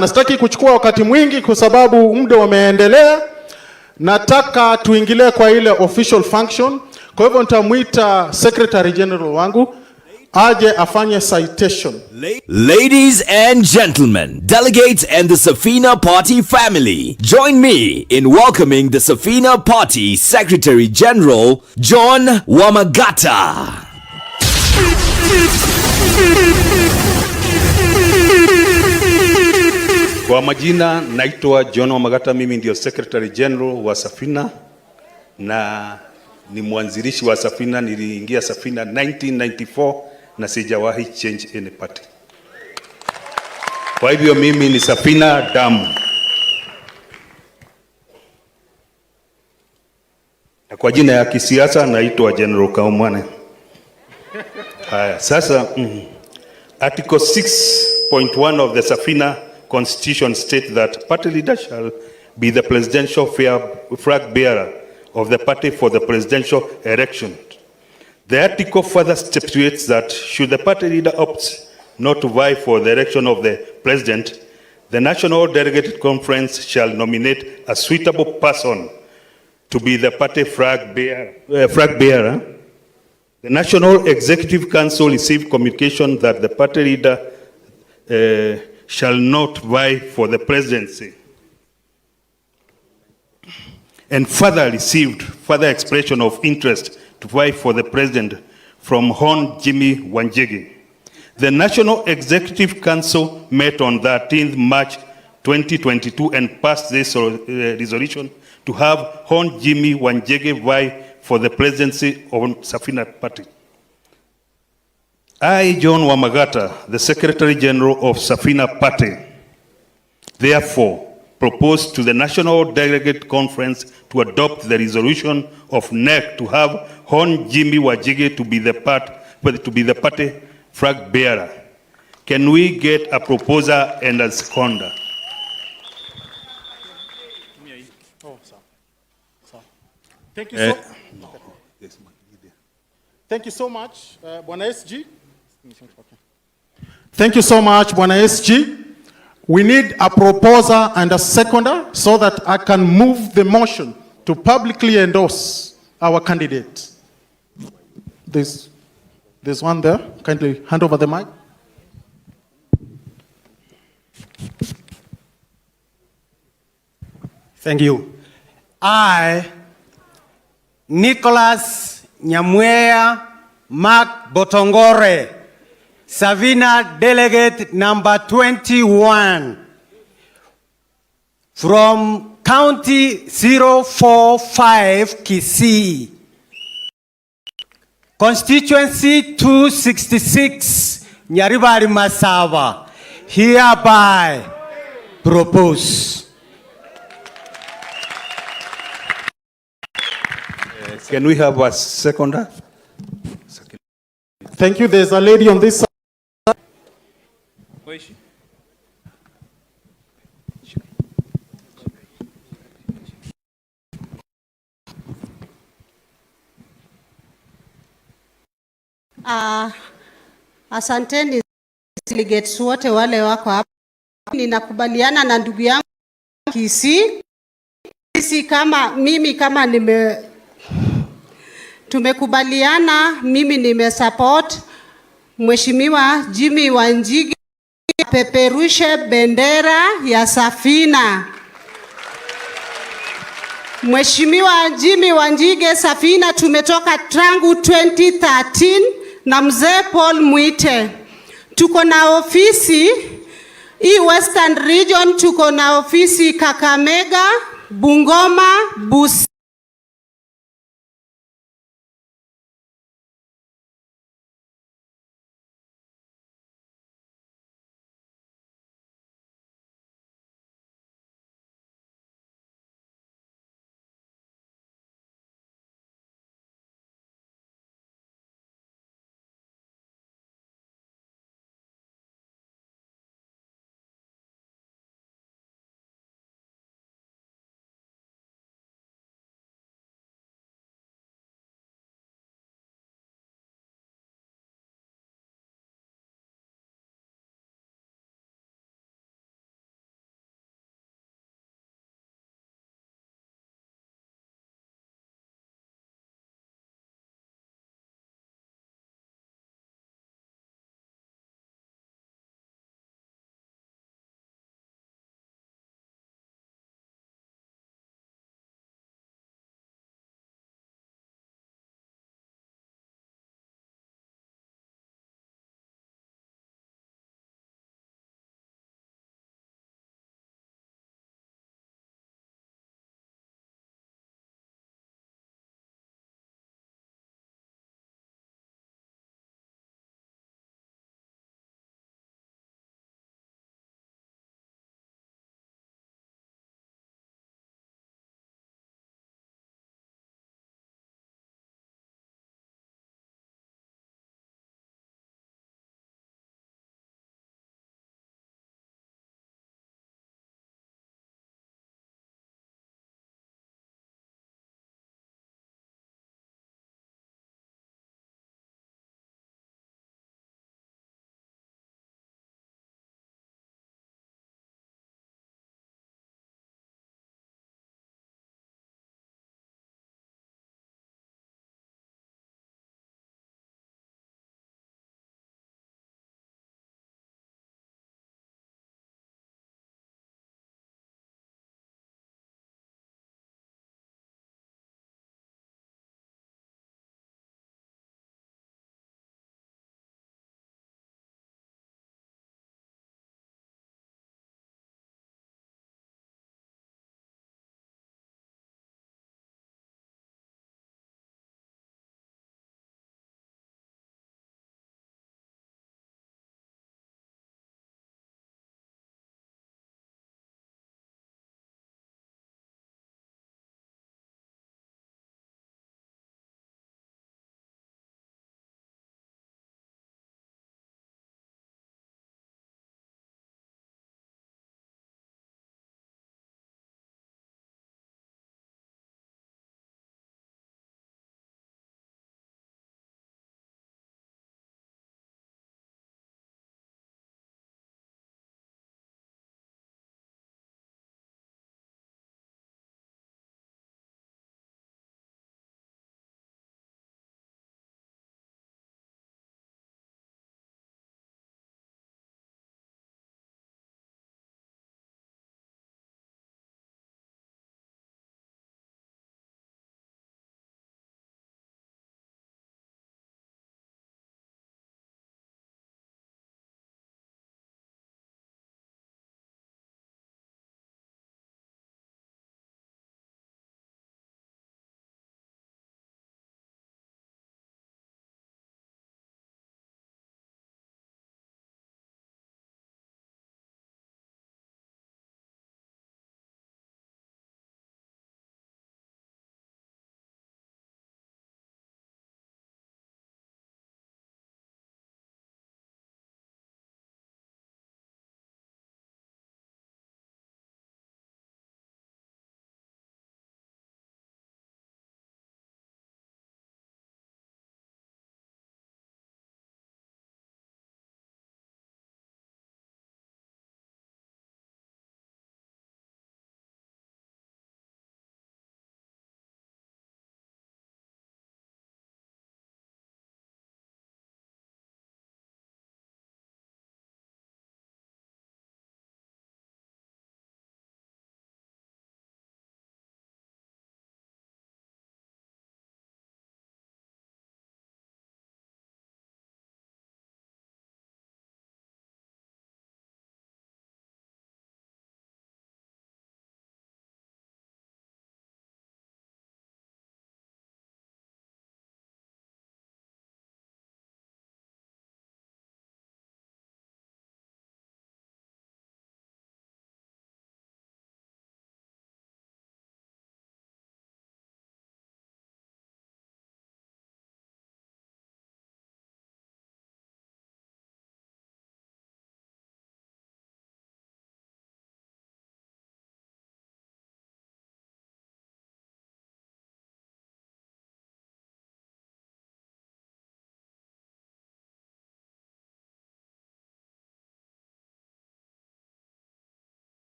Nasitaki kuchukua wakati mwingi kwa sababu muda umeendelea. Nataka tuingilie kwa ile official function. Kwa hivyo nitamuita Secretary General wangu aje afanye citation. Ladies and gentlemen, delegates and the Safina Party family, join me in welcoming the Safina Party Secretary General, John Wamagata. Kwa majina naitwa John Wamagata, mimi ndio Secretary General wa Safina na ni mwanzilishi wa Safina. Niliingia Safina 1994 na sijawahi change any party. Kwa hivyo mimi ni Safina damu. Na kwa jina ya kisiasa naitwa General Kaumane. Haya, sasa Article 6.1 of the Safina Constitution states that party leader shall be the presidential flag bearer of the party for the presidential election. The article further stipulates that should the party leader opt not to vie for the election of the president, the National Delegates Conference shall nominate a suitable person to be the party flag bearer. The National Executive Council received communication that the party leader shall not vie for the presidency, and further received further expression of interest to vie for the president from Hon Jimmy Wanjigi. The National Executive Council met on 13th March 2022 and passed this resolution to have Hon Jimmy Wanjigi vie for the presidency of Safina Party. I, John Wamagata, the Secretary General of Safina Party, therefore propose to the National Delegate Conference to adopt the resolution of NEC to have Hon Jimmy Wanjigi to be the party flag bearer. Can we get a proposer and a seconder? Thank you so Thank you so much, Bwana SG. Thank you so much, Bwana SG. We need a proposer and a seconder so that I can move the motion to publicly endorse our candidate. There's one there. Kindly hand over the mic. Thank you. I, Nicholas Nyamwea Mark Botongore, Safina Delegate number 21, from County 045 Kisii, Constituency 266, Nyaribari Masava, hereby propose. Can we have a seconder? Thank you. There's a lady on this side. Where is she? Asanteni delegates wote wale wako hapa. Ninakubaliana na ndugu yangu Kisii. Sisi kama tumekubaliana, mimi nimesupport Mheshimiwa Jimmy Wanjigi peperushe bendera ya Safina. Mheshimiwa Jimmy Wanjigi, Safina tumetoka tangu 2013 na mzee Paul Mwite. Tuko na ofisi hii Western Region, tuko na ofisi Kakamega, Bungoma, Busia.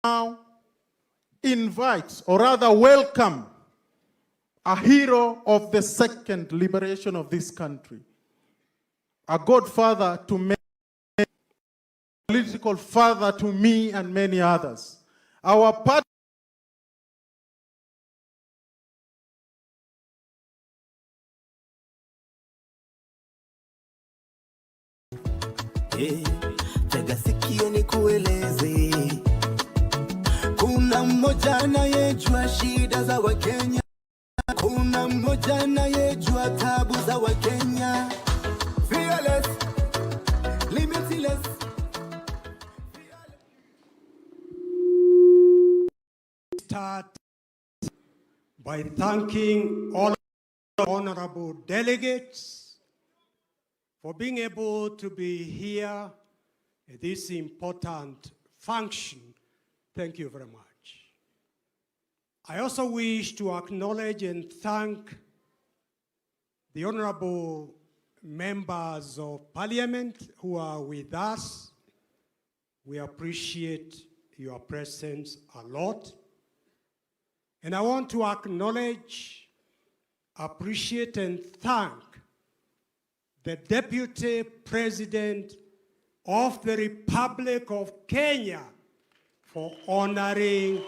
now invite, or rather welcome, a hero of the second liberation of this country, a godfather to many, political father to me and many others. Our party tega sikio nikueleze, kuna mmoja anayejua shida za Wakenya, kuna mmoja anayejua tabu za Wakenya. Fearless, limitless. Start by thanking all honorable delegates for being able to be here at this important function. Thank you very much. I also wish to acknowledge and thank the honorable members of parliament who are with us. We appreciate your presence a lot. And I want to acknowledge, appreciate, and thank the Deputy President of the Republic of Kenya for honoring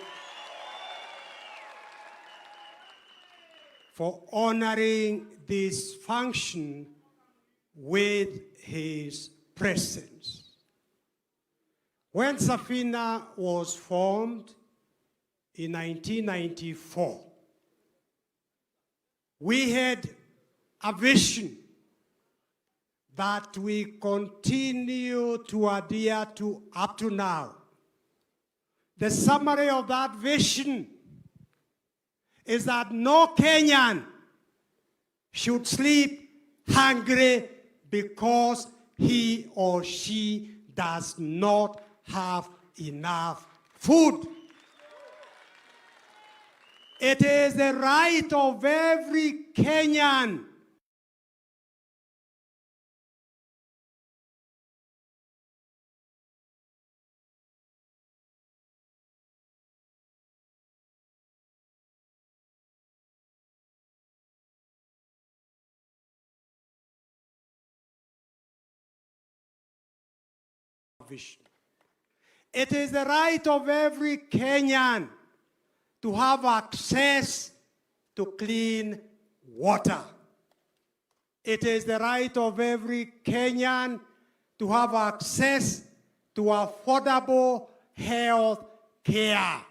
this function with his presence. When Safina was formed in 1994, we had a vision that we continue to adhere to up to now. The summary of that vision is that no Kenyan should sleep hungry because he or she does not have enough food. It is the right of every Kenyan vision. It is the right of every Kenyan to have access to clean water. It is the right of every Kenyan to have access to affordable health care,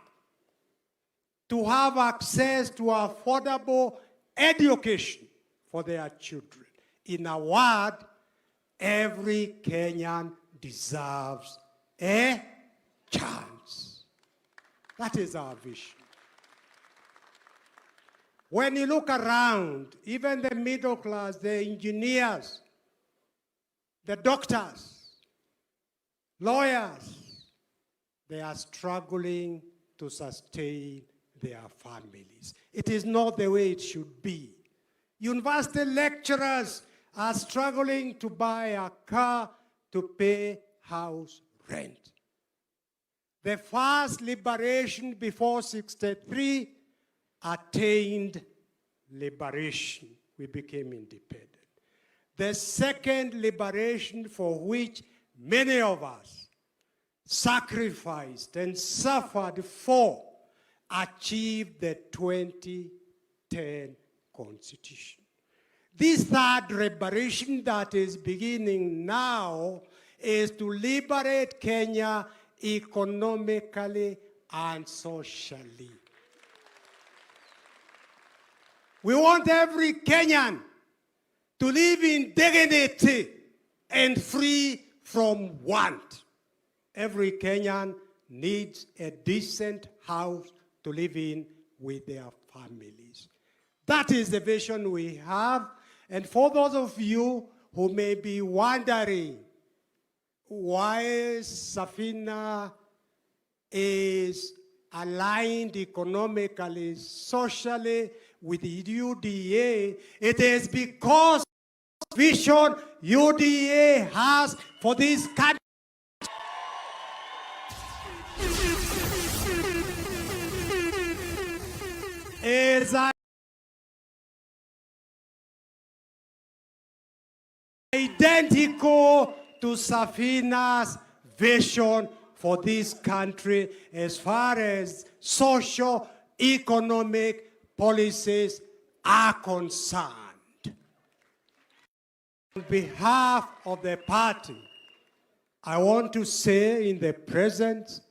to have access to affordable education for their children. In a word, every Kenyan deserves a chance. That is our vision. When you look around, even the middle class, the engineers, the doctors, lawyers, they are struggling to sustain their families. It is not the way it should be. University lecturers are struggling to buy a car to pay house rent. The first liberation before 63 attained liberation. We became independent. The second liberation, for which many of us sacrificed and suffered for, achieved the 2010 Constitution. This third liberation that is beginning now is to liberate Kenya economically and socially. We want every Kenyan to live in dignity and free from want. Every Kenyan needs a decent house to live in with their families. That is the vision we have. And for those of you who may be wondering why Safina is aligned economically, socially with the UDA, it is because of the vision UDA has for this country. to Safina's vision for this country as far as socio-economic policies are concerned. On behalf of the party, I want to say in the presence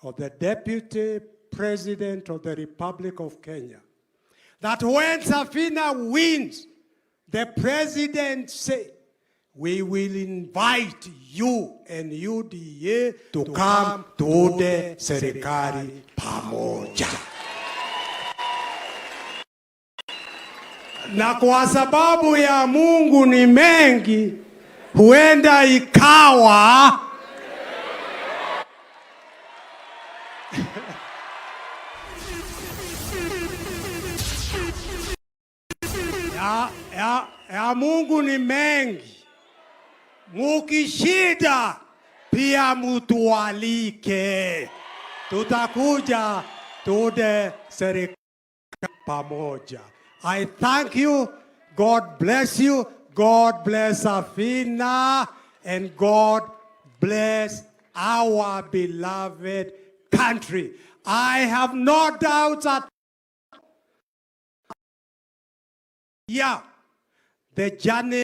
of the Deputy President of the Republic of Kenya that when Safina wins the presidency, we will invite you and UDA to come tuunde serikali pamoja. Na kwa sababu ya Mungu ni mengi, huenda ikawa ya Mungu ni mengi. Mukishida pia mutualike. Tutakuja tuunde serikali pamoja. I thank you. God bless you. God bless Safina. And God bless our beloved country. I have no doubts that the journey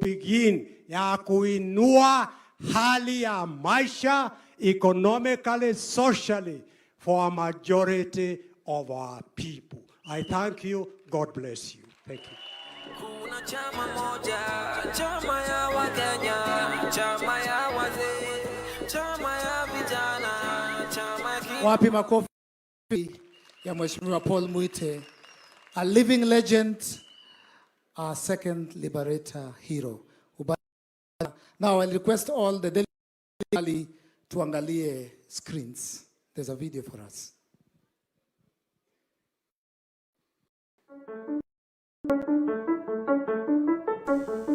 begin ya kuinua hali ya maisha economically, socially for a majority of our people. I thank you. God bless you. Thank you. Kuna chama moja, chama ya Wakenya, chama ya wazee, chama ya vijana, chama ya wapi makofi ya Mheshimiwa Paul Mwite, a living legend, our second liberator hero. Now I'll request all the delegates to angalie screens. There's a video for us.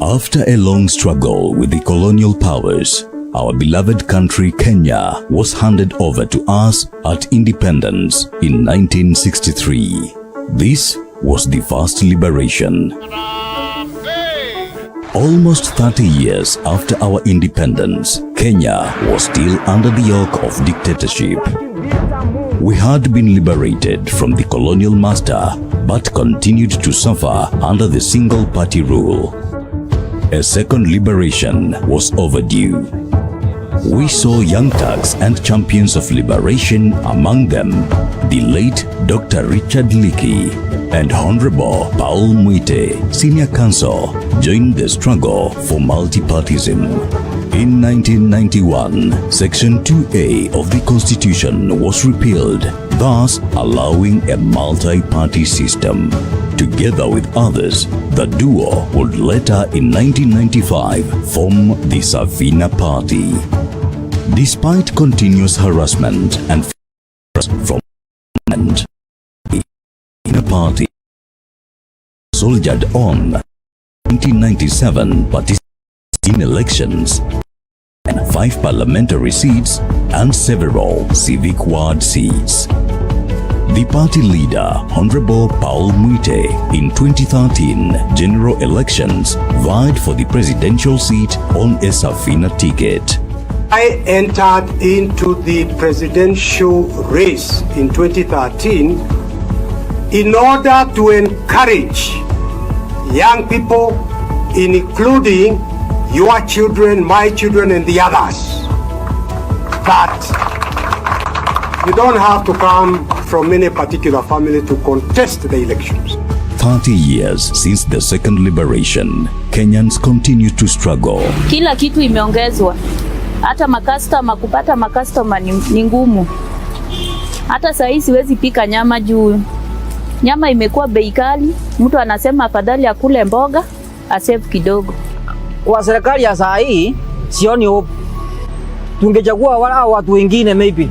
After a long struggle with the colonial powers, our beloved country Kenya was handed over to us at independence in 1963. This was the first liberation. Almost 30 years after our independence, Kenya was still under the yoke of dictatorship. We had been liberated from the colonial master, but continued to suffer under the single-party rule. A second liberation was overdue. We saw young Turks and champions of liberation, among them the late Dr. Richard Leakey and Honorable Paul Mwite, Senior Counsel, joined the struggle for multipartyism. In 1991, Section 2A of the Constitution was repealed, thus allowing a multi-party system. Together with others, the duo would later in 1995 form the Safina Party. Despite continuous harassment and from the party soldiered on 1997 participated in elections and 5 parliamentary seats and several civic ward seats. The party leader, Honorable Paul Mwite, in 2013 general elections vied for the presidential seat on a Safina ticket. I entered into the presidential race in 2013 in order to encourage young people, including your children, my children, and the others, that you don't have to come from any particular family to contest the elections. 30 years since the second liberation, Kenyans continue to struggle. Kila kitu imeongezwa. Hata makastoma, kupata makastoma ni ngumu. Hata saa hii siwezi pika nyama juu nyama imekuwa bei kali. Mtu anasema afadhali akule mboga asave kidogo. Kwa serikali ya saa hii sioni hope. Tungechagua watu wengine maybe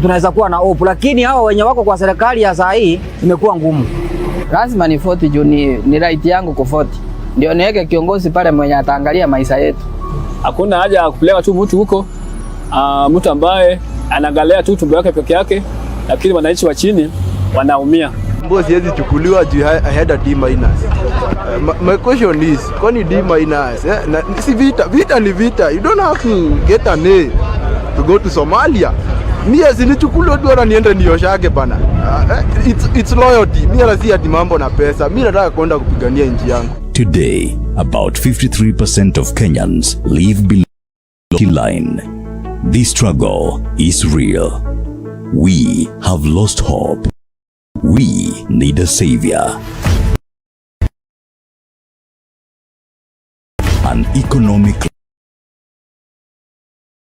tunaweza kuwa na hope, lakini hao wenye wako kwa serikali ya saa hii imekuwa ngumu. Lazima ni 40 juu ni right yangu kwa 40. Ndio niweke kiongozi pale mwenye ataangalia maisha yetu. Hakuna haja ya kupeleka tu mtu huko, mtu ambaye anaangalia tu tumbo yake peke yake, lakini wananchi wa chini wanaumia. Mbona siwezi chukuliwa juu I had a D-. My question is, kwani D minus? Si vita ni vita. You don't have to get an A to go to Somalia. Mimi asinichukulie dora niende nioshage bana. It's loyalty. Mimi lazima ati mambo na pesa. Mimi nataka kwenda kupigania nchi yangu. Today, about 53% of Kenyans live below the line. The struggle is real. We have lost hope. We need a savior. An economic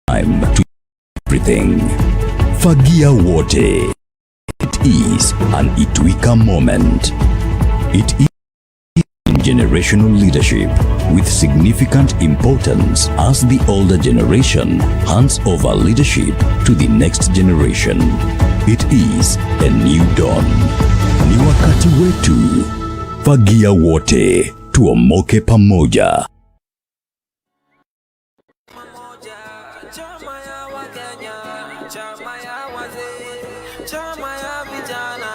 time to everything. Fagia wote. It is an Itwika moment. It is generational leadership with significant importance as the older generation hands over leadership to the next generation. It is a new dawn. Ni wakati wetu. Fagia wote, tuomoke pamoja. Chama ya Wakenya, chama ya wazee, chama ya vijana,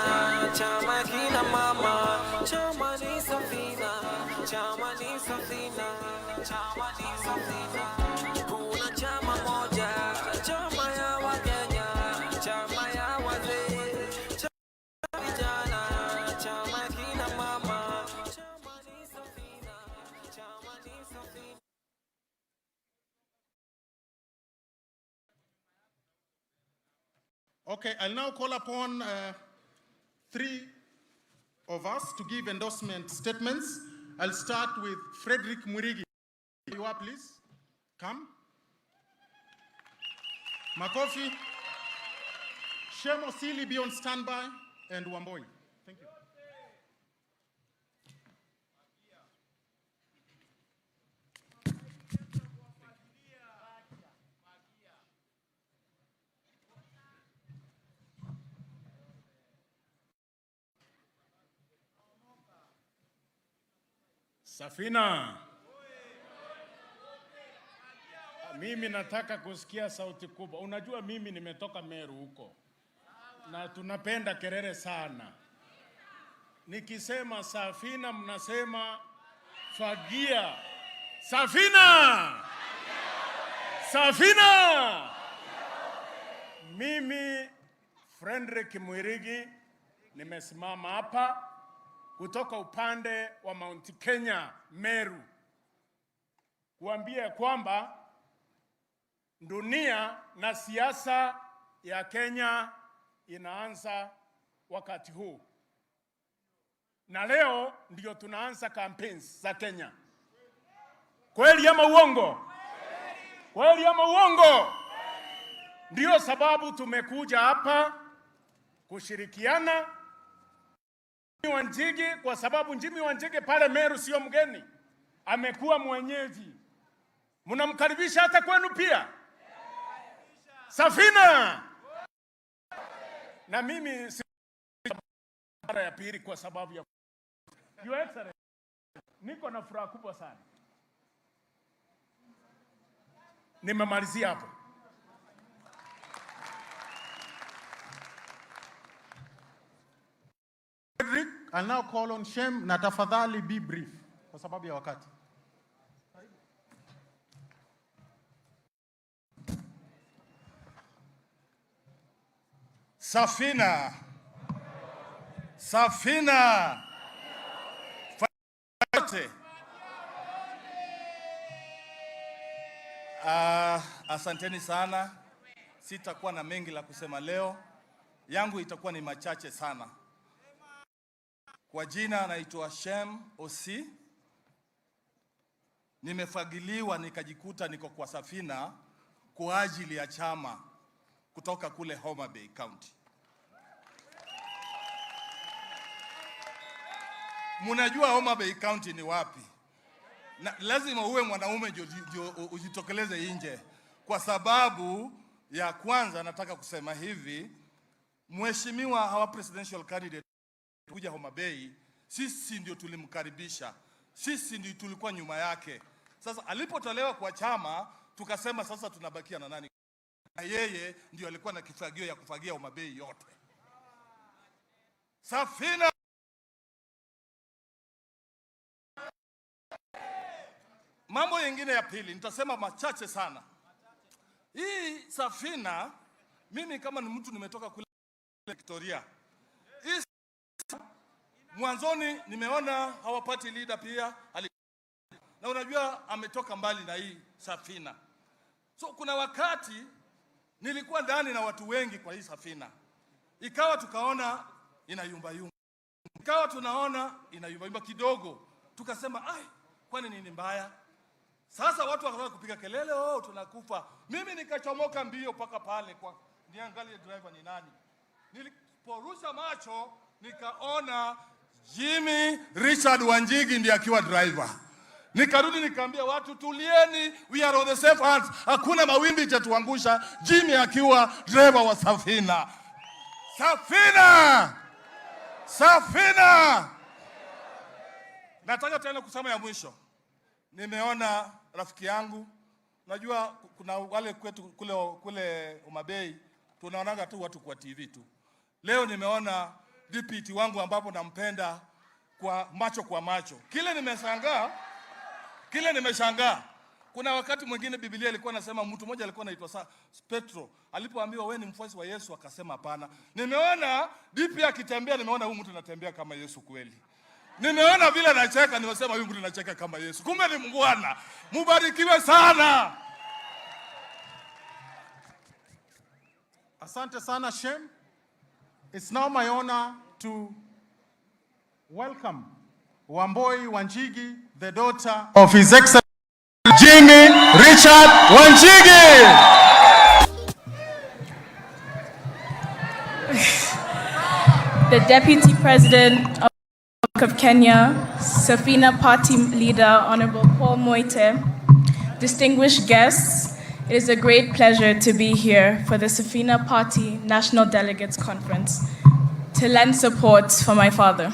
chama kina mama, chama ni Safina, chama ni Safina, chama ni Safina. Kuna chama moja, chama ya Wakenya, chama ya wazee, chama vijana, chama kina mama, chama ni Safina, chama ni Safina. Okay, I'll now call upon three of us to give endorsement statements. I'll start with Frederick Mwirigi. You are, please. Come. Makofi. Shemo Sili, be on standby. And Wamboi. Thank you. Safina, mimi nataka kusikia sauti kubwa. Unajua mimi nimetoka Meru huko na tunapenda kelele sana. Nikisema Safina mnasema fagia. Safina! Safina! Mimi Frederick Mwirigi nimesimama hapa kutoka upande wa Mount Kenya, Meru, kuambia kwamba dunia na siasa ya Kenya inaanza wakati huu. Na leo ndio tunaanza campaigns za Kenya. Kweli ama uongo? Kweli ama uongo? Ndio sababu tumekuja hapa kushirikiana Wanjigi, kwa sababu Njimi Wanjigi pale Meru sio mgeni. Amekuwa mwenyeji. Mnamkaribisha hata kwenu pia. Safina! Na mimi mara ya pili kwa sababu ya Your Excellency, niko na furaha kubwa sana. Nimemalizia hapo. I'll now call on Shem na tafadhali be brief kwa sababu ya wakati. Safina. Safina. Asanteni sana. Sitakuwa na mengi la kusema leo. Yangu itakuwa ni machache sana. Kwa jina naitwa Shem Osi. Nimefagiliwa nikajikuta niko kwa Safina kwa ajili ya chama kutoka kule Homa Bay County. Munajua Homa Bay County ni wapi? Na lazima uwe mwanaume ndio ujitokeleze nje. Kwa sababu ya kwanza nataka kusema hivi, Mheshimiwa hawa presidential candidate kuja Homa Bay, sisi ndio tulimkaribisha. Sisi ndio tulikuwa nyuma yake. Sasa alipotolewa kwa chama, tukasema sasa tunabakia na nani? Na yeye ndio alikuwa na kifagio ya kufagia Homa Bay yote. Safina Mambo yengine ya pili, nitasema machache sana. Hii Safina, mimi kama ni mtu nimetoka kule Victoria. Hii mwanzoni nimeona hawapati leader pia. Na unajua ametoka mbali na hii Safina. So kuna wakati nilikuwa ndani na watu wengi kwa hii Safina. Ikawa tukaona inayumba yumba. Ikawa tunaona inayumba yumba kidogo. Tukasema, kwani nini mbaya? Sasa watu wakaanza kupiga kelele, tunakufa. Mimi nikachomoka mbio paka pale kwa niangalie driver ni nani. Niliporusha macho nikaona Jimmy Richard Wanjigi ndiye akiwa driver. Nikarudi nikaambia watu tulieni, we are on the safe hands. Hakuna mawimbi itatuangusha. Jimmy akiwa driver wa Safina. Safina! Safina! Nataka tena kusema ya mwisho. Nimeona rafiki yangu, najua kuna wale kwetu kule Umabei, tunaonaga tu watu kwa TV tu. Leo nimeona deputy wangu ambapo nampenda kwa macho. Kile nimeshangaa. Kuna wakati mwingine Biblia ilikuwa nasema mtu mmoja alikuwa anaitwa Petro. Alipoambiwa wewe ni mfuasi wa Yesu akasema hapana. Nimeona DP akitembea, nimeona huyu mtu anatembea kama Yesu kweli. Nimeona vile anacheka, nimesema huyu mtu anacheka kama Yesu. Kumbe ni mngwana. Mubarikiwe sana. Asante sana Shem. It's now my honor to welcome Wamboi Wanjigi, the daughter of His Excellency Jimmy Richard Wanjigi. The Deputy President of Kenya, Safina Party Leader, Honorable Paul Moite, distinguished guests, it is a great pleasure to be here for the Safina Party National Delegates Conference to lend support for my father.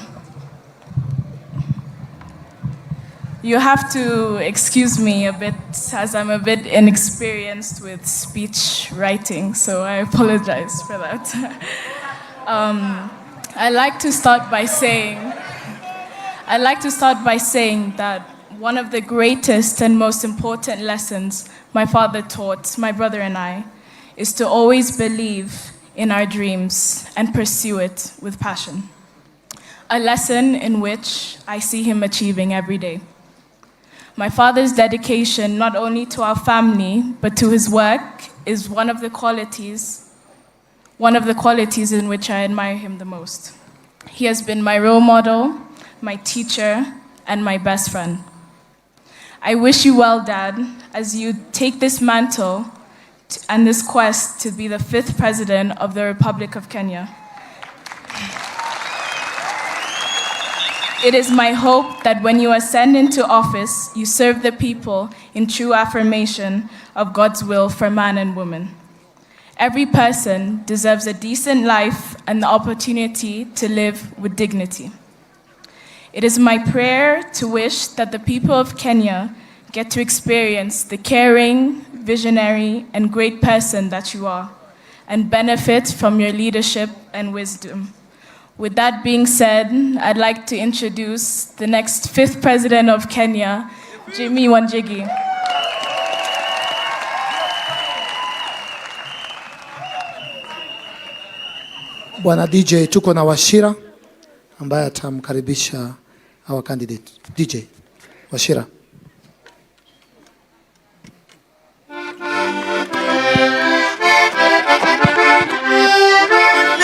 You have to excuse me a bit as I'm a bit inexperienced with speech writing, so I apologize for that. I'd like to start by saying that one of the greatest and most important lessons my father taught my brother and I is to always believe in our dreams and pursue it with passion. A lesson in which I see him achieving every day. My father's dedication not only to our family but to his work is one of the qualities in which I admire him the most. He has been my role model, my teacher, and my best friend. I wish you well, Dad, as you take this mantle and this quest to be the 5th President of the Republic of Kenya. It is my hope that when you ascend into office, you serve the people in true affirmation of God's will for man and woman. Every person deserves a decent life and the opportunity to live with dignity. It is my prayer to wish that the people of Kenya get to experience the caring, visionary, and great person that you are, and benefit from your leadership and wisdom. With that being said, I'd like to introduce the next 5th President of Kenya, Jimmy Wanjigi. Bwana DJ, tuko na Washira ambaye atamkaribisha our candidate. DJ Washira.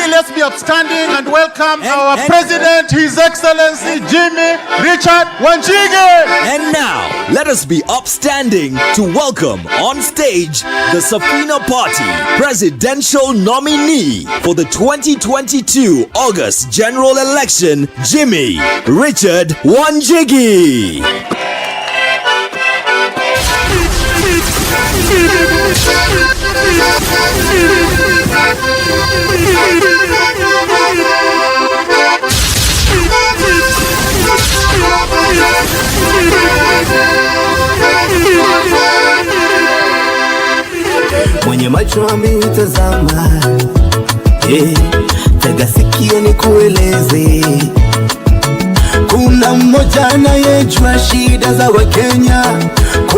Let's be upstanding and welcome our President, His Excellency Jimmy Richard Wanjigi. And now, let us be upstanding to welcome on stage the Safina Party presidential nominee for the 2022 August general election, Jimmy Richard Wanjigi. Mwenye macho ameitazama, tega sikio nikueleze. Kuna mmoja anayejua shida za Wakenya,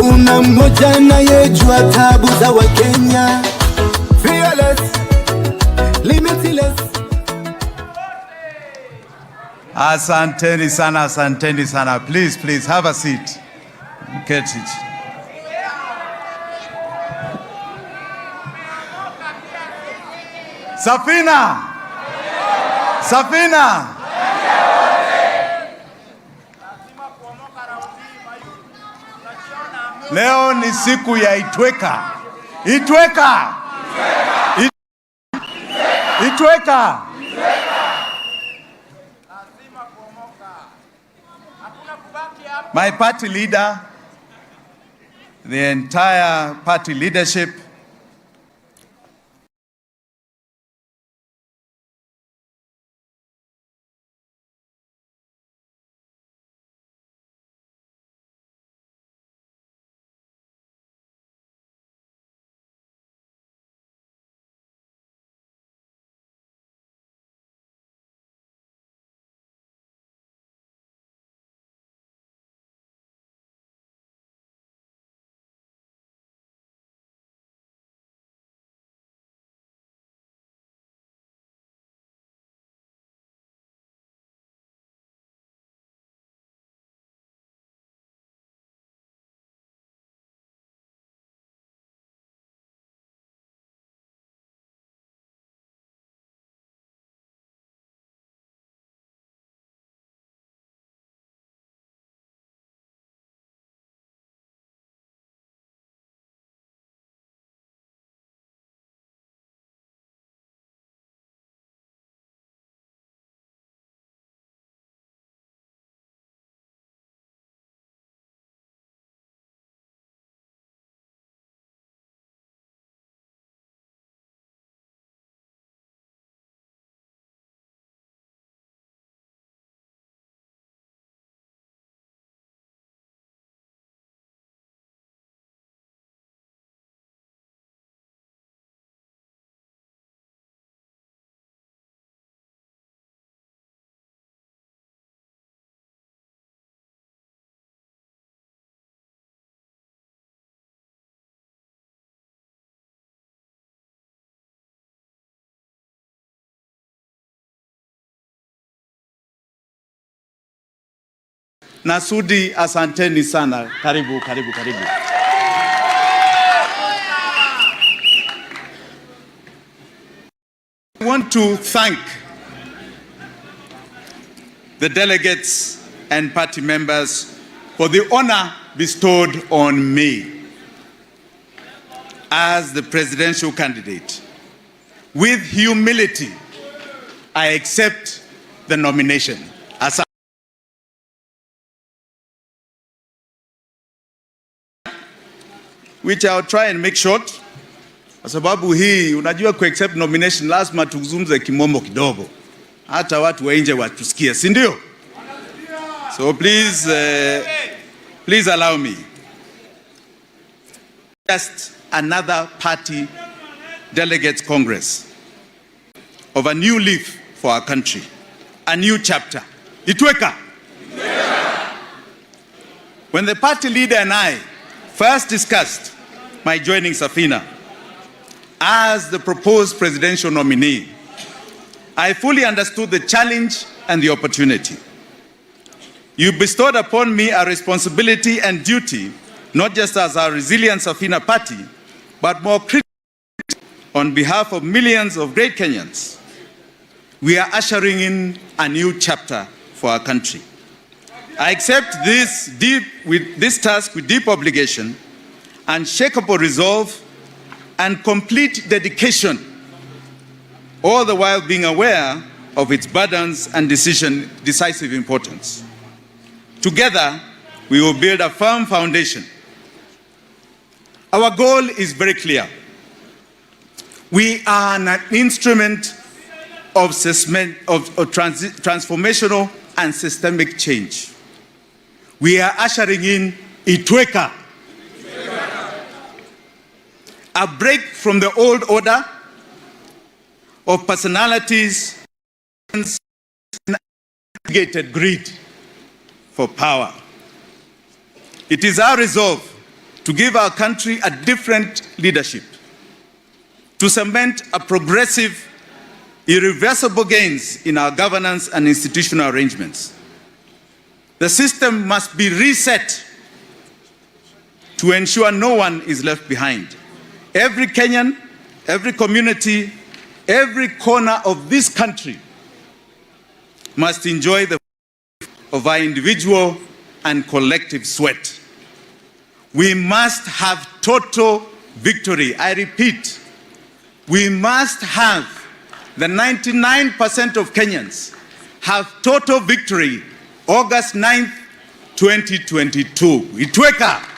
kuna mmoja anayejua tabu za Wakenya. Fearless, limitless. Asanteni sana, asanteni sana. Please, please have a seat. Get it. Safina! Safina! Leo ni siku ya Itweka. Itweka! Itweka! My party leader, the entire party leadership, Nasudi, asanteni sana. Karibu, karibu, karibu. I want to thank the delegates and party members for the honor bestowed on me as the presidential candidate. With humility, I accept the nomination. Which I'll try and make short. Kwa sababu hii, unajua accept nomination lazima tuzungumze kimombo kidogo. Hata watu wa nje watusikie, si ndio? So please allow me. Just another party delegates congress of a new leaf for our country. A new chapter. Itweka. When the party leader and I first discussed my joining Safina as the proposed presidential nominee, I fully understood the challenge and the opportunity. You bestowed upon me a responsibility and duty, not just as our resilient Safina party, but more critically on behalf of millions of great Kenyans. We are ushering in a new chapter for our country. I accept this task with deep obligation, unshakable resolve, and complete dedication, all the while being aware of its burdens and decisive importance. Together, we will build a firm foundation. Our goal is very clear. We are an instrument of transformational and systemic change. We are ushering in Itweka, a break from the old order of personalities and aggregated greed for power. It is our resolve to give our country a different leadership, to cement a progressive, irreversible gains in our governance and institutional arrangements. The system must be reset to ensure no one is left behind. Every Kenyan, every community, every corner of this country must enjoy the of our individual and collective sweat. We must have total victory. I repeat, we must have the 99% of Kenyans have total victory August 9th, 2022. Itweka.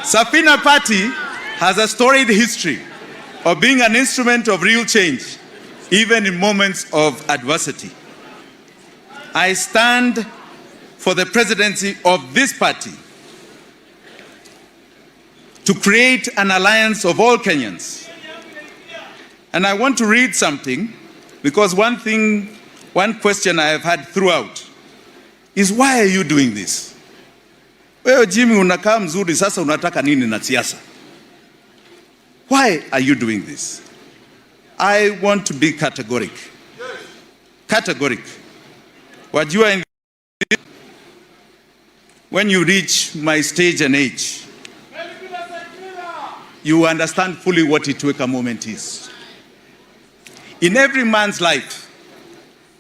Safina Party has a storied history of being an instrument of real change, even in moments of adversity. I stand for the presidency of this party to create an alliance of all Kenyans. And I want to read something, because one question I have had throughout is, why are you doing this? Wewe Jimmy unakaa mzuri, sasa unataka nini na siasa? Why are you doing this? I want to be categoric. Categoric. Wajua, when you reach my stage and age, you understand fully what Itweka moment is. In every man's life,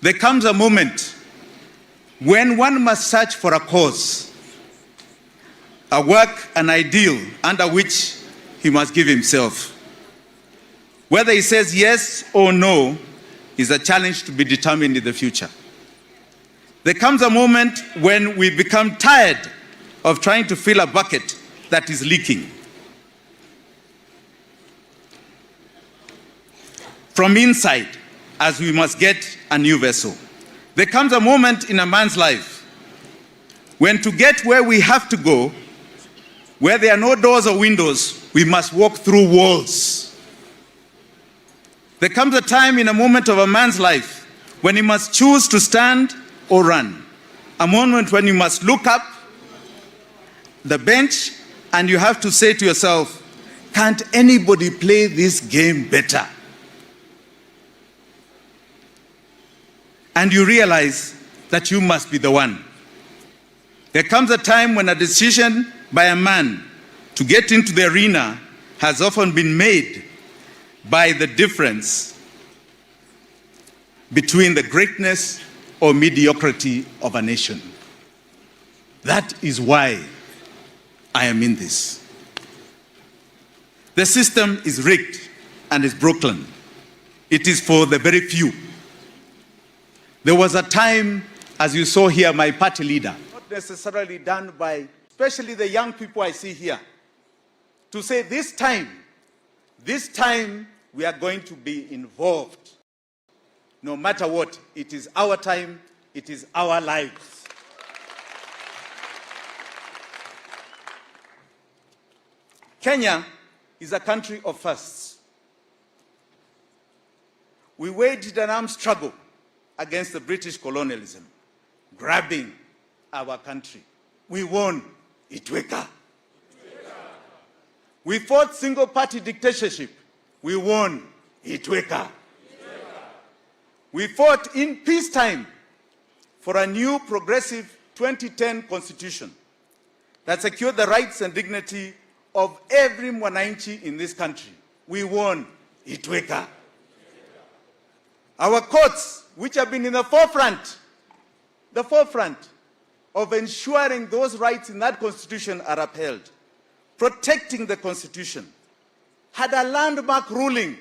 there comes a moment when one must search for a cause, a work, an ideal under which he must give himself. Whether he says yes or no is a challenge to be determined in the future. There comes a moment when we become tired of trying to fill a bucket that is leaking. From inside, as we must get a new vessel. There comes a moment in a man's life when, to get where we have to go, where there are no doors or windows, we must walk through walls. There comes a time in a moment of a man's life when he must choose to stand or run. A moment when you must look up the bench and you have to say to yourself, can't anybody play this game better? And you realize that you must be the one. There comes a time when a decision by a man to get into the arena has often been made by the difference between the greatness or mediocrity of a nation. That is why I am in this. The system is rigged and is broken. It is for the very few. There was a time, as you saw here, my party leader, not necessarily done by, especially the young people I see here, to say this time we are going to be involved. No matter what, it is our time, it is our lives. Kenya is a country of firsts. We waged an armed struggle against the British colonialism, grabbing our country. We won. Itweka. We fought single-party dictatorship. We won. Itweka. We fought in peacetime for a new progressive 2010 constitution that secured the rights and dignity of every mwananchi in this country. We won. Itweka. Our courts, which have been in the forefront of ensuring those rights in that constitution are upheld, protecting the constitution, had a landmark ruling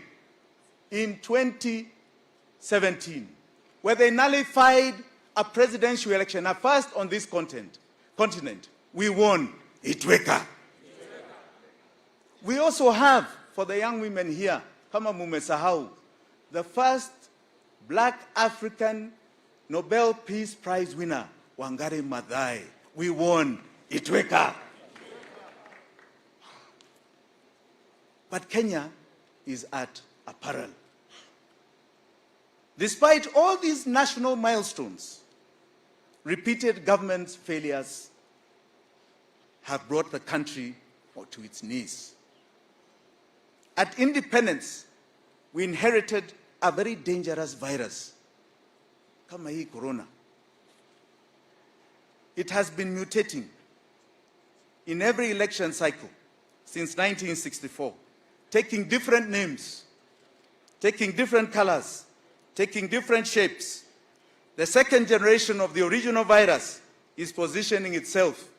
in 2017, where they nullified a presidential election, a first on this continent. We won. Itweka. We also have, for the young women here, kama mumesahau, the first Black African Nobel Peace Prize winner, Wangari Maathai. We won. Itweka. But Kenya is at a peril. Despite all these national milestones, repeated government failures have brought the country to its knees. At independence, we inherited a very dangerous virus, kama hii corona. It has been mutating in every election cycle since 1964, taking different names, taking different colors, taking different shapes. The second generation of the original virus is positioning itself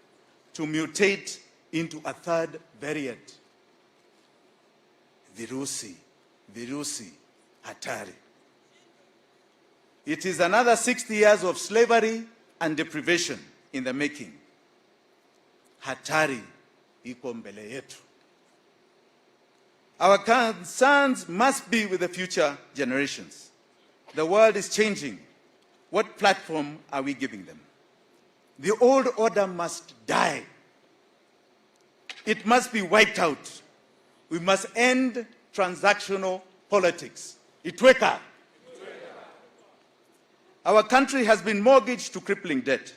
to mutate into a third variant. Virusi, hatari. It is another 60 years of slavery and deprivation in the making. Hatari iko mbele yetu. Our concerns must be with the future generations. The world is changing. What platform are we giving them? The old order must die. It must be wiped out. We must end transactional politics. Itweka. Our country has been mortgaged to crippling debt,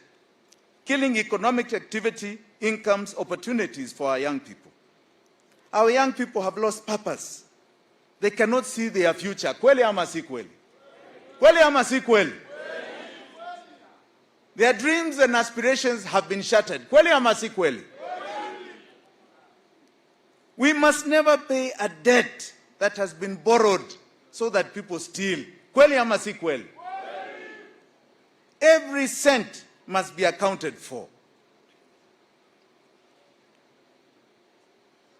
killing economic activity, incomes, opportunities for our young people. Our young people have lost purpose. They cannot see their future. Kweli ama si kweli? Kweli ama si kweli? Their dreams and aspirations have been shattered. Kweli ama si kweli? We must never pay a debt that has been borrowed so that people steal. Kweli ama si kweli? Every cent must be accounted for.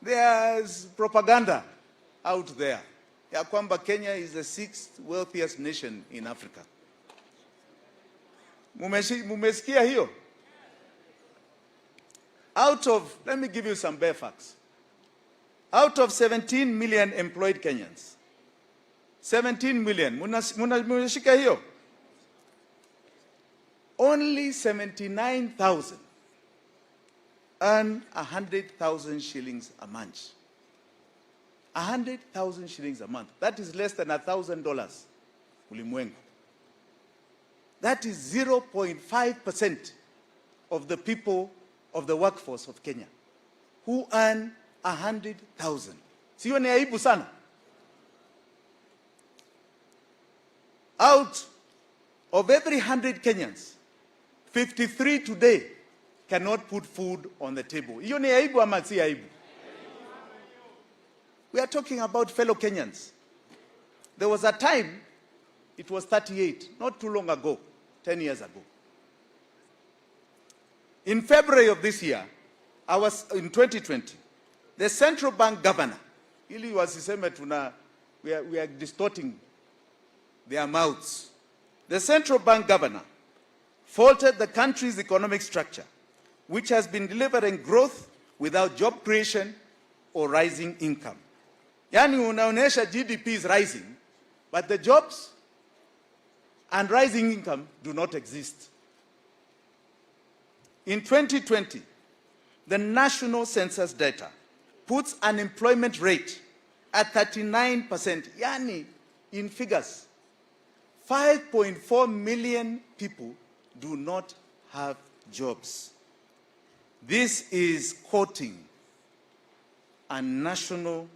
There's propaganda out there ya kwamba Kenya is the 6th wealthiest nation in Africa. Mumesikia hiyo? Let me give you some bare facts. Out of 17 million employed Kenyans, 17 million, mumeshika hiyo? Only 79,000 earn 100,000 shillings a month. 100,000 shillings a month. That is less than $1,000 ulimwengu. That is 0.5% of the people of the workforce of Kenya who earn 100,000. Sio ni aibu sana? Out of every 100 Kenyans, 53 today cannot put food on the table. Hiyo ni aibu ama si aibu? We are talking about fellow Kenyans. There was a time, it was 38, not too long ago, 10 years ago. In February of this year, in 2020, the central bank governor, ili wasiseme we are distorting their mouths. The central bank governor faulted the country's economic structure, which has been delivering growth without job creation or rising income. Yani unaonesha GDP is rising, but the jobs and rising income do not exist. In 2020, the national census data puts unemployment rate at 39%. Yani, in figures, 5.4 million people do not have jobs. This is quoting a national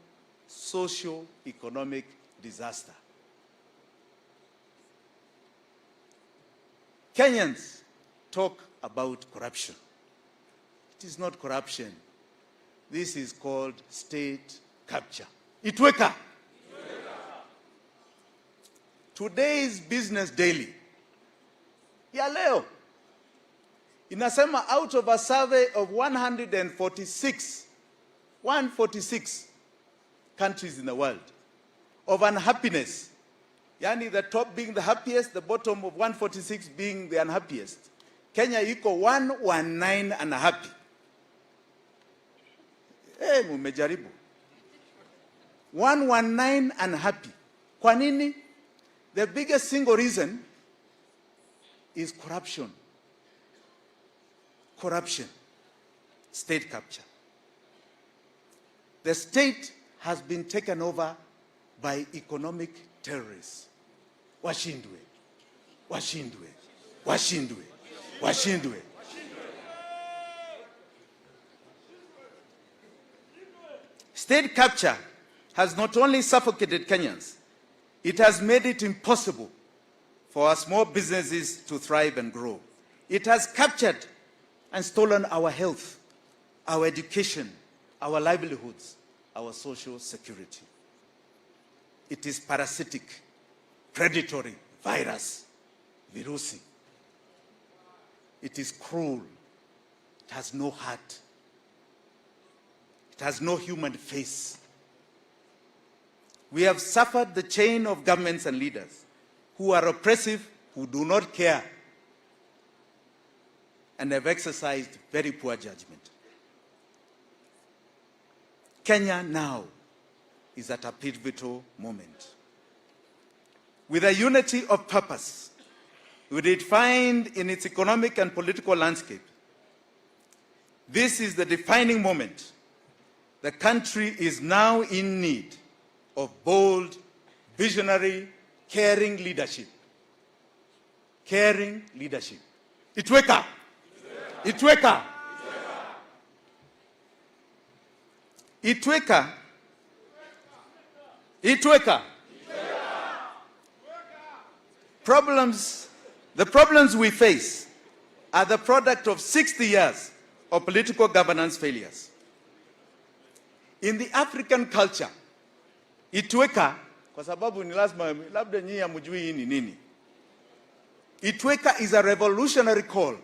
socio-economic disaster. Kenyans talk about corruption. It is not corruption. This is called state capture. Itweka. Today's Business Daily ya leo inasema out of a survey of 146 countries in the world of unhappiness, yani the top being the happiest, the bottom of 146 being the unhappiest, Kenya iko 119 unhappy. Mumejaribu. 119 unhappy. Kwa nini? The biggest single reason is corruption. Corruption. State capture. The state has been taken over by economic terrorists. washindwe, washindwe, washindwe, washindwe. State capture has not only suffocated Kenyans, it has made it impossible for our small businesses to thrive and grow. It has captured and stolen our health, our education, our livelihoods, our social security. It is parasitic, predatory, virus, virusi. It is cruel. It has no heart. It has no human face. We have suffered the chain of governments and leaders who are oppressive, who do not care, and have exercised very poor judgment. Kenya now is at a pivotal moment. With a unity of purpose, with it defined in its economic and political landscape, this is the defining moment. The country is now in need of bold, visionary, caring leadership. Caring leadership. Itweka. Itweka. Itweka. Itweka. The problems we face are the product of 60 years of political governance failures. In the African culture, Itweka, kwa sababu ni lazima labda nyinyi hamjui hii ni nini. Itweka is a revolutionary call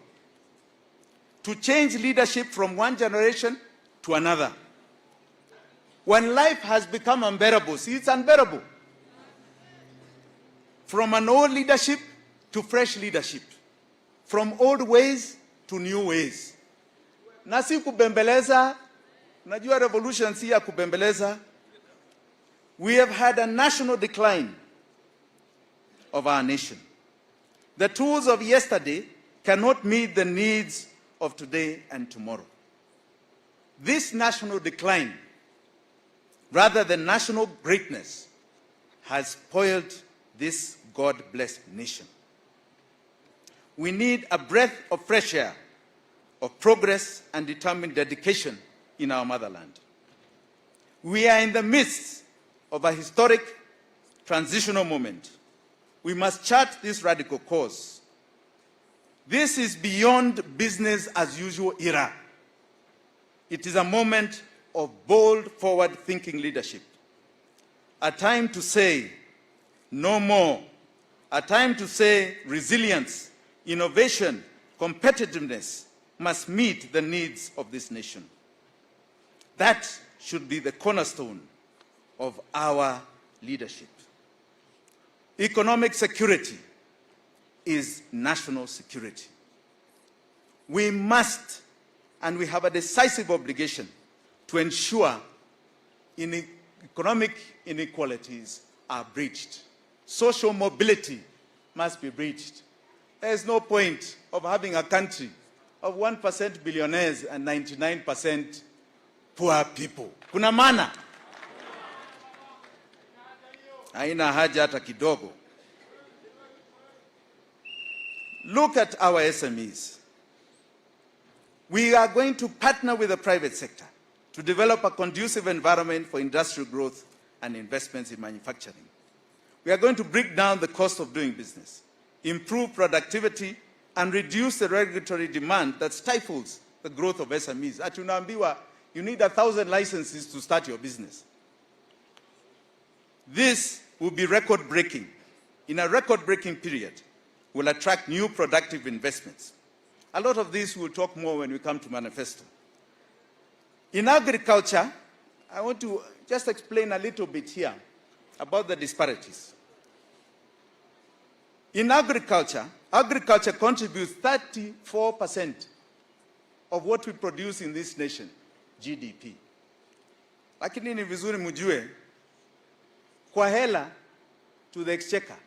to change leadership from one generation to another. When life has become unbearable, see, it's unbearable. From an old leadership to fresh leadership. From old ways to new ways. Na si kubembeleza, najua revolution si ya kubembeleza. We have had a national decline of our nation. The tools of yesterday cannot meet the needs of today and tomorrow. This national decline, rather than national greatness, has spoiled this God-blessed nation. We need a breath of fresh air, of progress and determined dedication in our motherland. We are in the midst of a historic transitional moment. We must chart this radical course. This is beyond business as usual era. It is a moment of bold, forward-thinking leadership. A time to say no more. A time to say resilience, innovation, competitiveness must meet the needs of this nation. That should be the cornerstone of our leadership. Economic security is national security. We must, and we have a decisive obligation to ensure economic inequalities are breached. Social mobility must be breached. There is no point of having a country of 1% billionaires and 99% poor people. Kuna maana? Haina haja hata kidogo. Look at our SMEs. We are going to partner with the private sector to develop a conducive environment for industrial growth and investments in manufacturing. We are going to break down the cost of doing business, improve productivity, and reduce the regulatory demand that stifles the growth of SMEs. Ati unaambiwa, you need 1,000 licenses to start your business. This will be record-breaking. In a record-breaking period, will attract new productive investments. A lot of this we'll talk more when we come to manifesto. In agriculture, I want to just explain a little bit here about the disparities. In agriculture, agriculture contributes 34% of what we produce in this nation, GDP. Lakini ni vizuri mjue, kwa hela to the exchequer,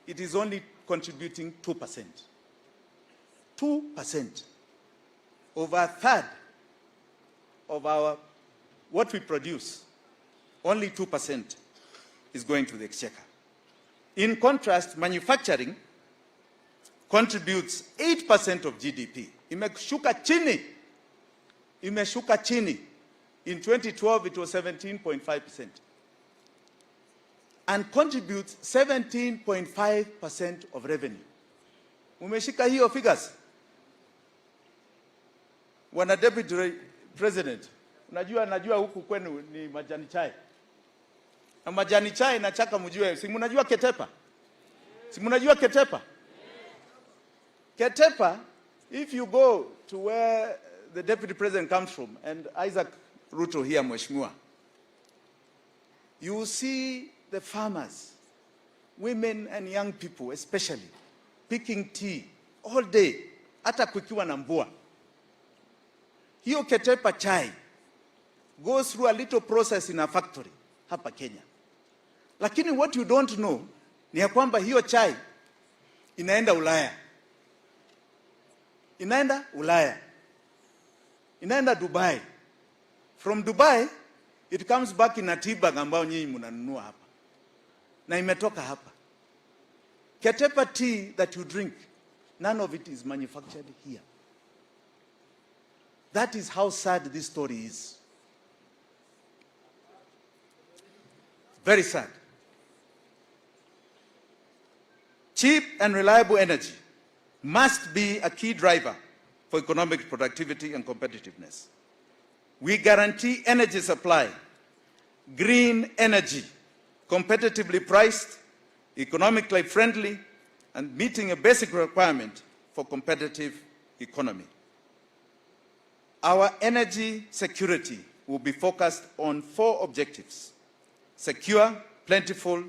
it is only contributing 2%. 2%. Over a third of what we produce, only 2% is going to the exchequer. In contrast, manufacturing contributes 8% of GDP. Imeshuka chini. Imeshuka chini. In 2012, it was 17.5%. And contributes 17.5% of revenue. Umeshika hiyo figures. Wana Deputy President, najua huku kwenu ni majani chai. Na majani chai nachaka mjue, si mnajua ketepa? Si mnajua ketepa? Ketepa, if you go to where the Deputy President comes from, and Isaac Ruto here, Mheshimiwa, you will see the farmers, women and young people especially, picking tea all day, hata kukiwa na mvua. Hiyo ketepa chai goes through a little process in a factory hapa Kenya. Lakini what you don't know ni ya kwamba hiyo chai inaenda Ulaya. Inaenda Ulaya. Inaenda Dubai. From Dubai, it comes back in a tea bag ambao nyinyi mnanunua hapa. Na imetoka hapa. Ketepa tea that you drink, none of it is manufactured here. That is how sad this story is. Very sad. Cheap and reliable energy must be a key driver for economic productivity and competitiveness. We guarantee energy supply, green energy, competitively priced, economically friendly, and meeting a basic requirement for competitive economy. Our energy security will be focused on 4 objectives: secure, plentiful,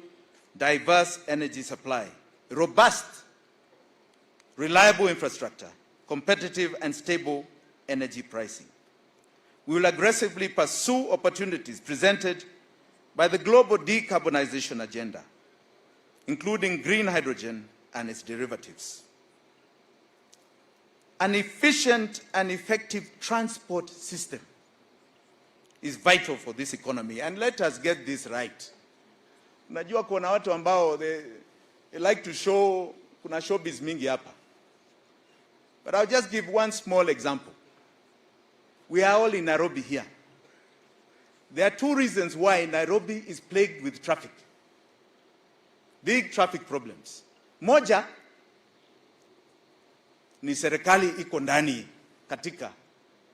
diverse energy supply, robust, reliable infrastructure, competitive and stable energy pricing. We will aggressively pursue opportunities presented by the global decarbonization agenda, including green hydrogen and its derivatives. An efficient and effective transport system is vital for this economy, and let us get this right. Unajua kuna watu ambao they like to show, kuna showbiz mingi hapa. But I'll just give one small example. We are all in Nairobi here. There are 2 reasons why Nairobi is plagued with traffic. Big traffic problems. Moja ni serikali iko ndani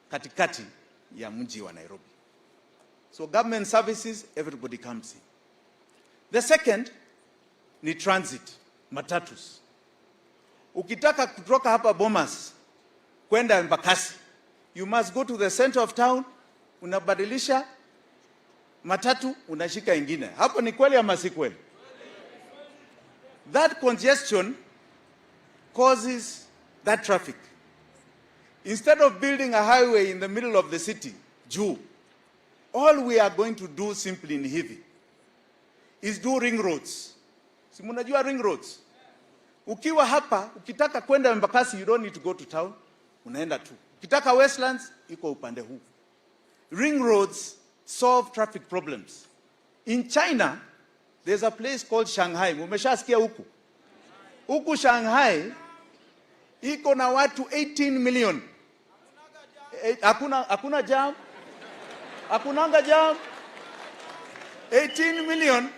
katikati ya mji wa Nairobi. So government services, everybody comes in. The second ni transit, matatus. Ukitaka kutoka hapa Bomas kwenda Embakasi, you must go to the center of town, unabadilisha matatu, unashika ingine. Hapo ni kweli ama si kweli? That congestion causes that traffic. Instead of building a highway in the middle of the city, juu, all we are going to do simply in hivi is do ring roads. Si mnajua ring roads? Ukiwa hapa, ukitaka kwenda Embakasi, you don't need to go to town, unaenda tu. Ukitaka Westlands, iko upande huu. Ring roads solve traffic problems. In China, there's a place called Shanghai. Umeshasikia huku? Huku Shanghai, iko na watu 18 million. Hakuna jam. Hakunanga jam. 18 million.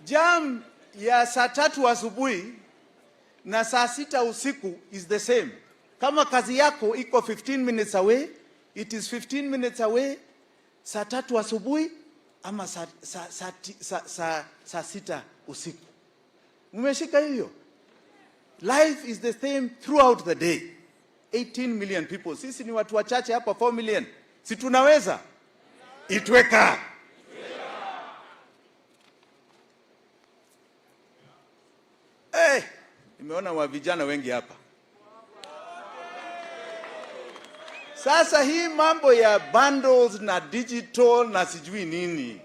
Jam ya saa 3 asubuhi na saa 6 usiku is the same. Kama kazi yako iko 15 minutes away, it is 15 minutes away, saa 3 asubuhi ama saa 6 usiku. Umeshika hiyo? Life is the same throughout the day. 18 million people. Sisi ni watu wachache hapa, 4 million. Si tunaweza? Itweka. Nimeona wa vijana wengi hapa. Sasa hii mambo ya bundles na digital na sijui nini.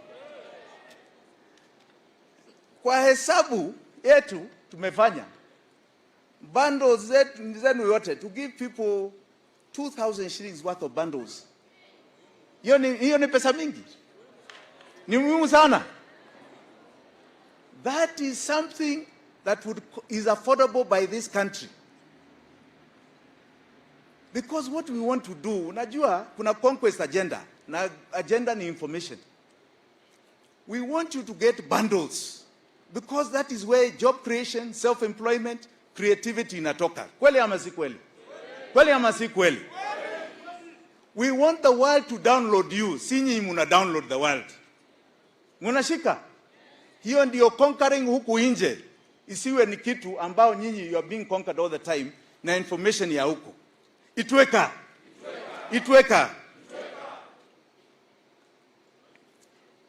Kwa hesabu yetu tumefanya bundles zenu yote to give people 2,000 shillings worth of bundles. Hiyo ni pesa mingi. Ni muhimu sana. That is something that is affordable by this country. Because what we want to do, unajua kuna conquest agenda, na agenda ni information. We want you to get bundles, because that is where job creation, self-employment, creativity inatoka. Kweli ama si kweli? Kweli ama si kweli? We want the world to download you. Si nyinyi muna download the world. Munashika? Hiyo ndio conquering huku nje. Isiwe ni kitu ambao nyinyi you are being conquered all the time na information ya huku. Itweka. Itweka.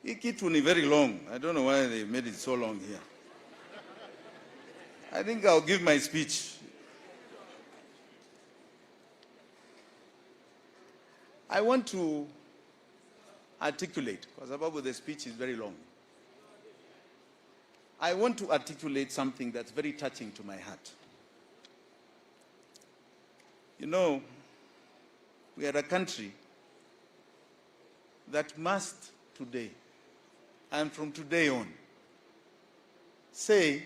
Hii kitu ni very long. I don't know why they made it so long here. I think I'll give my speech. I want to articulate, kwa sababu the speech is very long. I want to articulate something that's very touching to my heart. You know, we are a country that must today, and from today on, say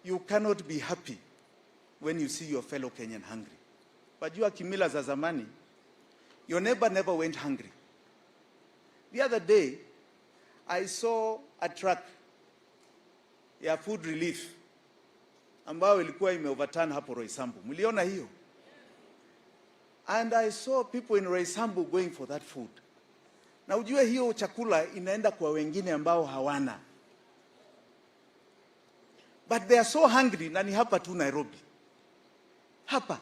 you cannot be happy when you see your fellow Kenyan hungry. But you are kimila za zamani, your neighbor never went hungry. The other day, I saw a truck ya food relief ambayo ilikuwa imeoverturn hapo Roysambu. Mliona hiyo? And I saw people in Roysambu going for that food. Na ujue hiyo chakula inaenda kwa wengine ambao hawana. But they are so hungry, na ni hapa tu Nairobi. Hapa.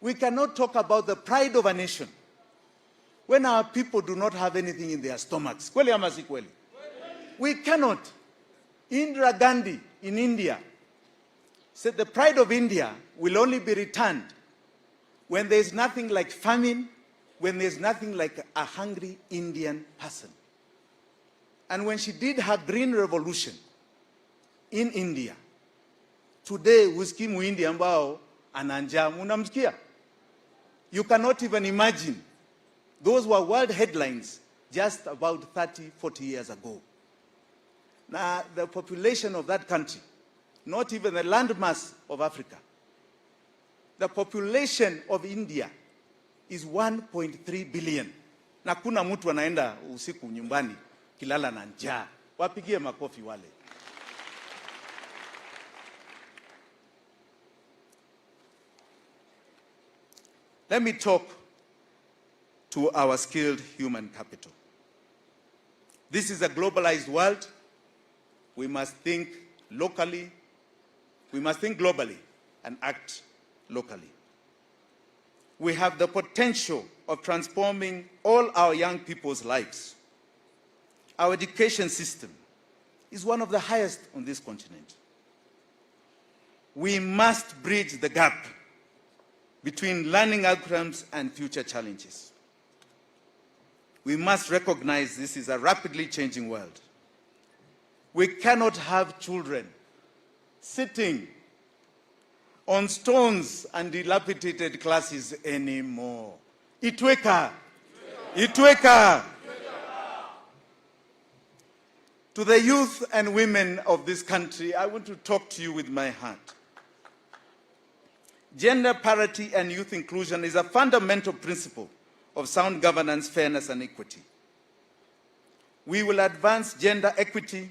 We cannot talk about the pride of a nation when our people do not have anything in their stomachs. Kweli ama si kweli? We cannot. Indira Gandhi in India said the pride of India will only be returned when there is nothing like famine, when there is nothing like a hungry Indian person. And when she did her green revolution in India, today uski muindi ambao ananja munamsikia. You cannot even imagine. Those were world headlines just about 30, 40 years ago. Now, the population of that country, not even the landmass of Africa, the population of India is 1.3 billion. Na kuna mtu anaenda usiku nyumbani kilala na njaa. Wapigie makofi wale. Let me talk to our skilled human capital. This is a globalized world. We must think locally. We must think globally and act locally. We have the potential of transforming all our young people's lives. Our education system is one of the highest on this continent. We must bridge the gap between learning outcomes and future challenges. We must recognize this is a rapidly changing world. We cannot have children sitting on stones and dilapidated classes anymore. Itweka. Itweka. To the youth and women of this country, I want to talk to you with my heart. Gender parity and youth inclusion is a fundamental principle of sound governance, fairness, and equity. We will advance gender equity,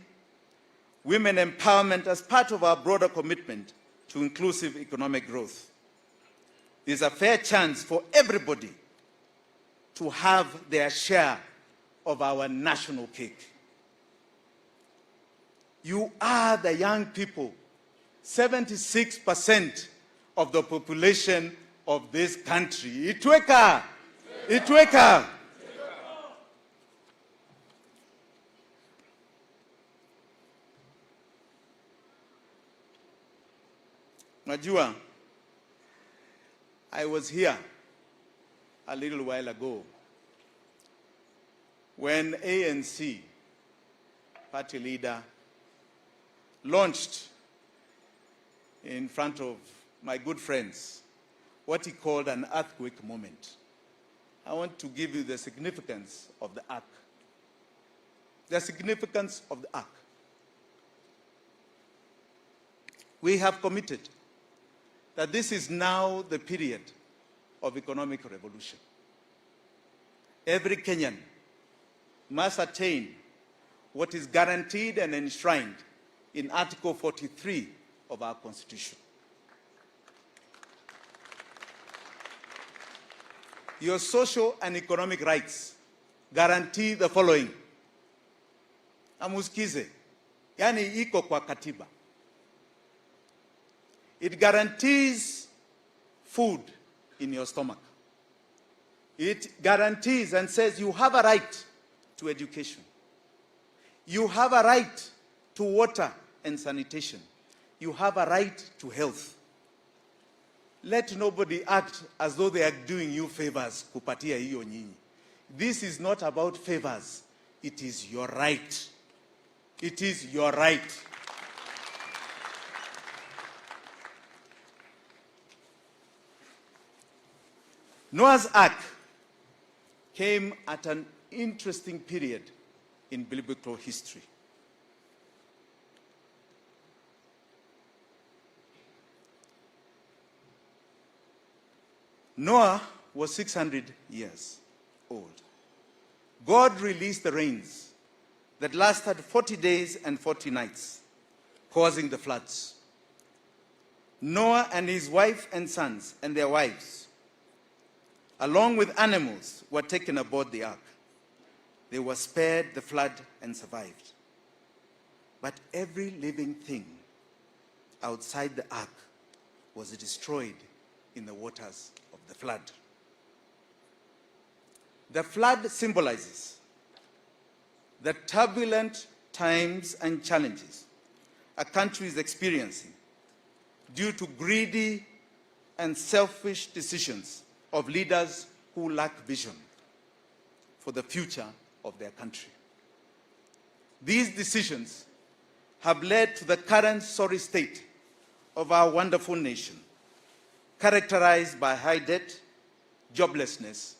women empowerment as part of our broader commitment to inclusive economic growth. There's a fair chance for everybody to have their share of our national cake. You are the young people, 76% of the population of this country. Itweka! Itweka! Najua, I was here a little while ago when ANC party leader launched in front of my good friends what he called an earthquake moment. I want to give you the significance of the ark. the significance of the Ark. We have committed that this is now the period of economic revolution. Every Kenyan must attain what is guaranteed and enshrined in Article 43 of our Constitution. Your social and economic rights guarantee the following. Amuskize, yani iko kwa katiba. It guarantees food in your stomach. It guarantees and says you have a right to education. You have a right to water and sanitation. You have a right to health. Let nobody act as though they are doing you favors kupatia hiyo nyinyi. This is not about favors. It is your right. It is your right. Noah's Ark came at an interesting period in biblical history. Noah was 600 years old. God released the rains that lasted 40 days and 40 nights, causing the floods. Noah and his wife and sons and their wives, along with animals, were taken aboard the ark. They were spared the flood and survived. But every living thing outside the ark was destroyed in the waters of the flood. The flood symbolizes the turbulent times and challenges a country is experiencing due to greedy and selfish decisions of leaders who lack vision for the future of their country. These decisions have led to the current sorry state of our wonderful nation, characterized by high debt, joblessness,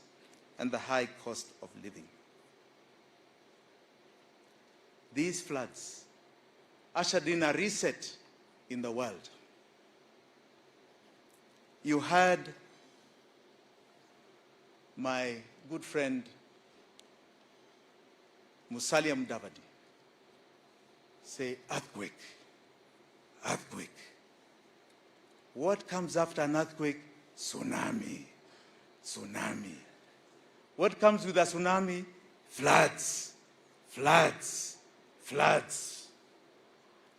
and the high cost of living. These floods ushered in a reset in the world. You heard my good friend Musalia Mudavadi say, earthquake, earthquake. What comes after an earthquake? Tsunami, tsunami. What comes with a tsunami? Floods, floods, floods.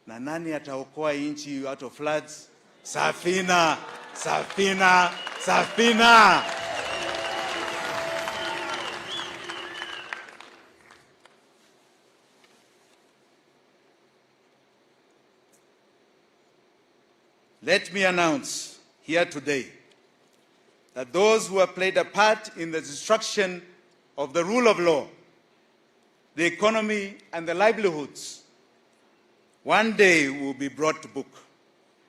Na nani ataokoa inchi out of floods? Safina, Safina, Safina. Let me announce here today that those who have played a part in the destruction of the rule of law, the economy, and the livelihoods, one day will be brought to book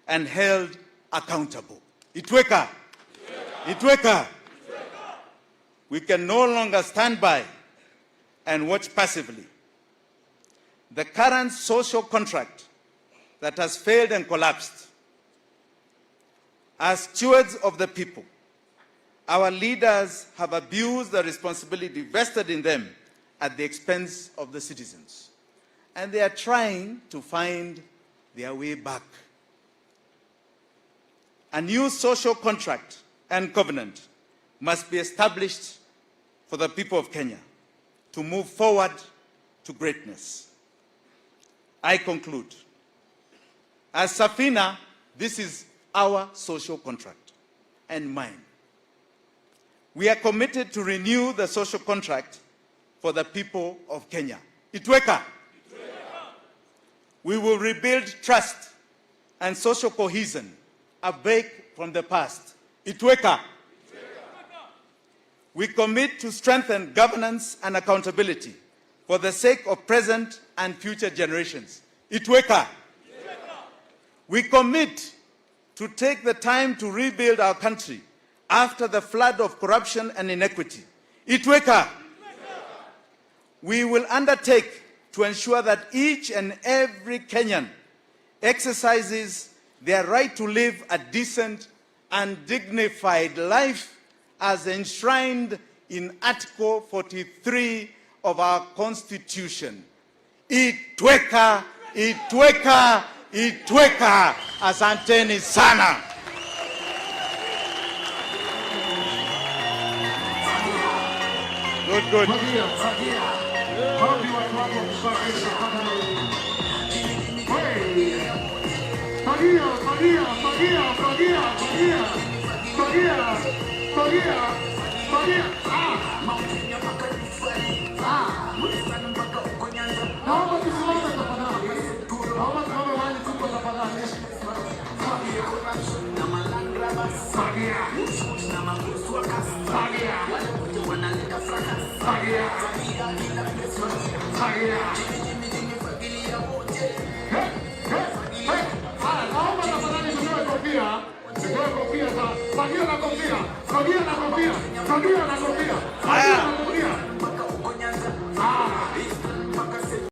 and held accountable. Itweka. Itweka. We can no longer stand by and watch passively. The current social contract that has failed and collapsed. As stewards of the people, our leaders have abused the responsibility vested in them at the expense of the citizens. And they are trying to find their way back. A new social contract and covenant must be established for the people of Kenya to move forward to greatness. I conclude. As Safina, this is our social contract and mine. We are committed to renew the social contract for the people of Kenya. Itweka. We will rebuild trust and social cohesion, a break from the past. Itweka. We commit to strengthen governance and accountability for the sake of present and future generations. Itweka. We commit to take the time to rebuild our country after the flood of corruption and inequity. Itweka. We will undertake to ensure that each and every Kenyan exercises their right to live a decent and dignified life as enshrined in Article 43 of our Constitution. Itweka, itweka, itweka. Asanteni sana. Good. Fagia na kofia.